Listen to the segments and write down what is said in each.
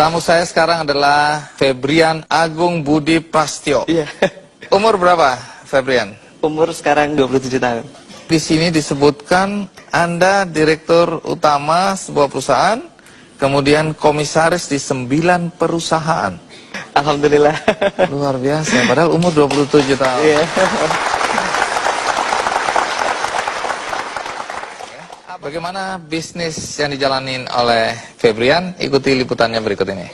Tamu saya sekarang adalah Febrian Agung Budi Prastyo. Iya. Umur berapa, Febrian? Umur sekarang 27 tahun. Di sini disebutkan Anda direktur utama sebuah perusahaan, kemudian komisaris di 9 perusahaan. Alhamdulillah. Luar biasa, padahal umur 27 tahun. Iya. Bagaimana bisnis yang dijalanin oleh Febrian? Ikuti liputannya berikut ini.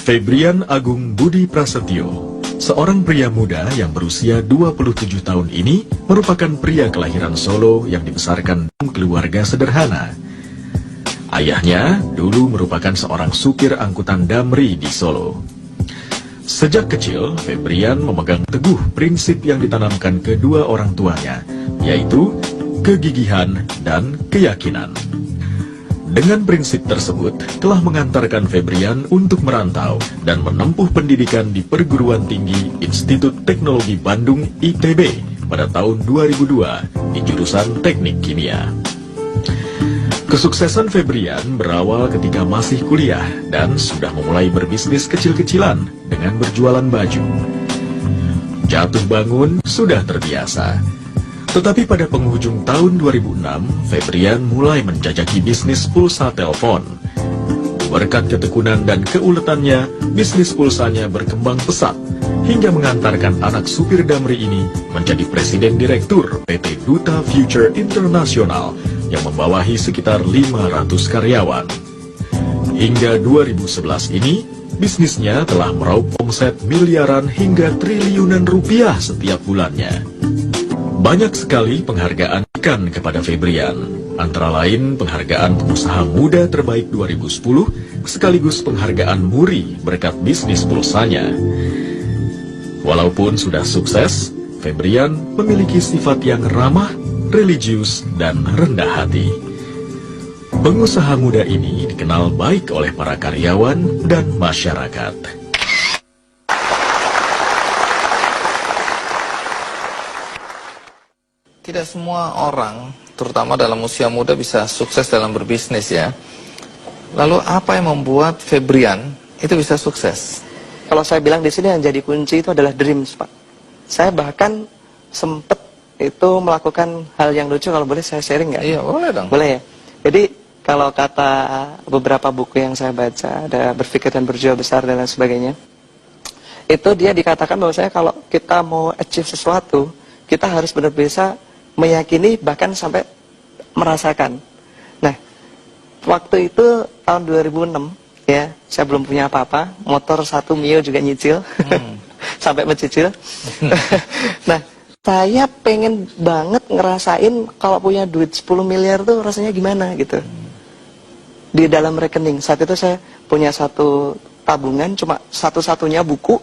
Febrian Agung Budi Prasetyo, seorang pria muda yang berusia 27 tahun ini merupakan pria kelahiran Solo yang dibesarkan dalam keluarga sederhana. Ayahnya dulu merupakan seorang supir angkutan damri di Solo. Sejak kecil, Febrian memegang teguh prinsip yang ditanamkan kedua orang tuanya, yaitu kegigihan dan keyakinan. Dengan prinsip tersebut, telah mengantarkan Febrian untuk merantau dan menempuh pendidikan di Perguruan Tinggi Institut Teknologi Bandung ITB pada tahun 2002 di jurusan Teknik Kimia. Kesuksesan Febrian berawal ketika masih kuliah dan sudah memulai berbisnis kecil-kecilan dengan berjualan baju. Jatuh bangun sudah terbiasa. Tetapi pada penghujung tahun 2006, Febrian mulai menjajaki bisnis pulsa telepon. Berkat ketekunan dan keuletannya, bisnis pulsanya berkembang pesat hingga mengantarkan anak supir damri ini menjadi presiden direktur PT Duta Future International yang membawahi sekitar 500 karyawan. Hingga 2011 ini, bisnisnya telah meraup omset miliaran hingga triliunan rupiah setiap bulannya. Banyak sekali penghargaan kepada Febrian, antara lain penghargaan pengusaha muda terbaik 2010, sekaligus penghargaan Muri berkat bisnis pulsanya. Walaupun sudah sukses, Febrian memiliki sifat yang ramah, religius, dan rendah hati. Pengusaha muda ini dikenal baik oleh para karyawan dan masyarakat. Tidak semua orang, terutama dalam usia muda, bisa sukses dalam berbisnis ya. Lalu apa yang membuat Febrian itu bisa sukses? Kalau saya bilang di sini yang jadi kunci itu adalah dreams, Pak. Saya bahkan sempat itu melakukan hal yang lucu, kalau boleh saya sharing nggak? Iya, boleh dong. Boleh ya? Jadi kalau kata beberapa buku yang saya baca, ada Berpikir dan Berjiwa Besar dan lain sebagainya, itu dia dikatakan bahwasanya kalau kita mau achieve sesuatu, kita harus benar-benar bisa meyakini, bahkan sampai merasakan. Nah, waktu itu tahun 2006, ya, saya belum punya apa-apa, motor 1 Mio juga nyicil, sampai mencicil. Nah, saya pengen banget ngerasain kalau punya duit 10 miliar tuh rasanya gimana gitu. Di dalam rekening, saat itu saya punya satu tabungan, cuma satu-satunya buku,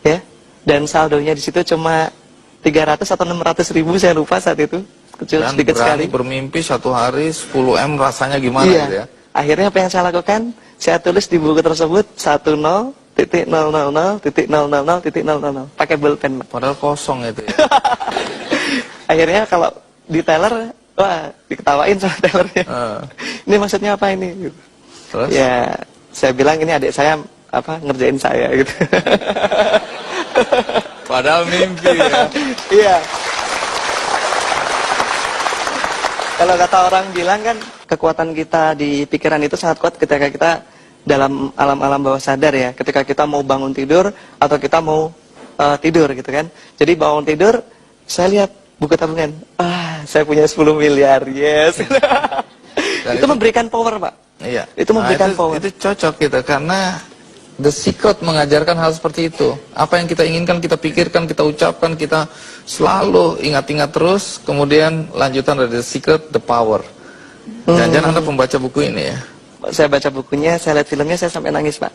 ya, dan saldonya di situ cuma 300 atau 600 ribu, saya lupa saat itu, kecil Dan sedikit sekali. Bermimpi satu hari 10 M rasanya gimana gitu ya? Akhirnya apa yang saya lakukan? Saya tulis di buku tersebut 10.000.000.000. Pakai bolpen. Padahal kosong itu ya. Akhirnya kalau di teller, wah, diketawain sama tellernya. Ini maksudnya apa ini? Terus? Ya, saya bilang ini adik saya apa ngerjain saya gitu. Padahal mimpi ya. Iya. Kalau kata orang bilang kan, kekuatan kita di pikiran itu sangat kuat ketika kita dalam alam-alam bawah sadar ya. Ketika kita mau bangun tidur atau kita mau tidur gitu kan. Jadi bangun tidur, saya lihat buku tabungan. Saya punya 10 miliar, yes. Itu memberikan power, Pak. Iya. Itu memberikan power. Itu cocok gitu, karena The Secret mengajarkan hal seperti itu. Apa yang kita inginkan, kita pikirkan, kita ucapkan, kita selalu ingat-ingat terus. Kemudian lanjutan dari The Secret, The Power. Jangan-jangan Anda pembaca buku ini ya? Saya baca bukunya, saya lihat filmnya, saya sampai nangis, Pak.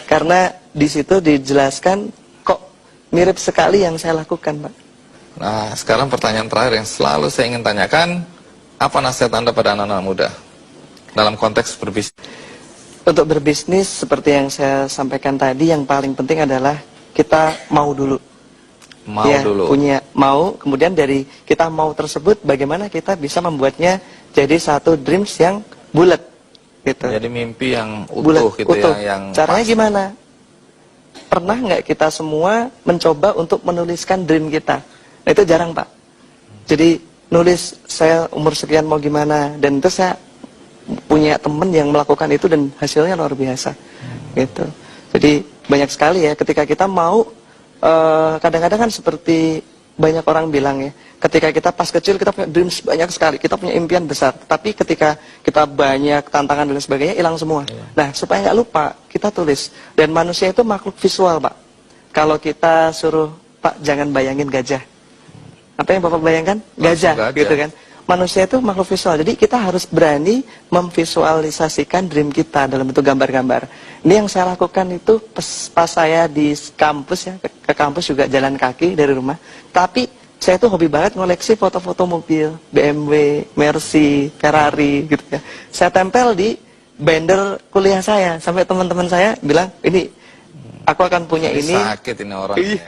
Karena di situ dijelaskan kok mirip sekali yang saya lakukan, Pak. Nah, sekarang pertanyaan terakhir yang selalu saya ingin tanyakan, apa nasihat Anda pada anak-anak muda dalam konteks berbisnis? Untuk berbisnis seperti yang saya sampaikan tadi, yang paling penting adalah kita mau dulu. Mau dulu. Punya mau, kemudian dari kita mau tersebut bagaimana kita bisa membuatnya jadi satu dreams yang bulat gitu. Jadi mimpi yang Bulat, utuh gitu utuh. ya, yang Caranya pas. gimana? Pernah nggak kita semua mencoba untuk menuliskan dream kita? Nah, itu jarang, Pak. Jadi nulis saya umur sekian mau gimana, dan itu saya punya temen yang melakukan itu dan hasilnya luar biasa gitu. Jadi banyak sekali ya ketika kita mau, kadang-kadang kan seperti banyak orang bilang ya, ketika kita pas kecil kita punya dreams banyak sekali, kita punya impian besar, tapi ketika kita banyak tantangan dan sebagainya hilang semua. Nah, supaya nggak lupa kita tulis. Dan manusia itu makhluk visual, Pak. Kalau kita suruh, Pak jangan bayangin gajah, apa yang Bapak bayangkan? Langsung Gajah gitu kan. Manusia itu makhluk visual, jadi kita harus berani memvisualisasikan dream kita dalam bentuk gambar-gambar. Ini yang saya lakukan itu pas saya di kampus ya, ke kampus juga jalan kaki dari rumah. Tapi saya tuh hobi banget ngoleksi foto-foto mobil, BMW, Mercy, Ferrari gitu ya. Saya tempel di binder kuliah saya, sampai teman-teman saya bilang, ini aku akan punya ini. Sakit ini orang. Iya.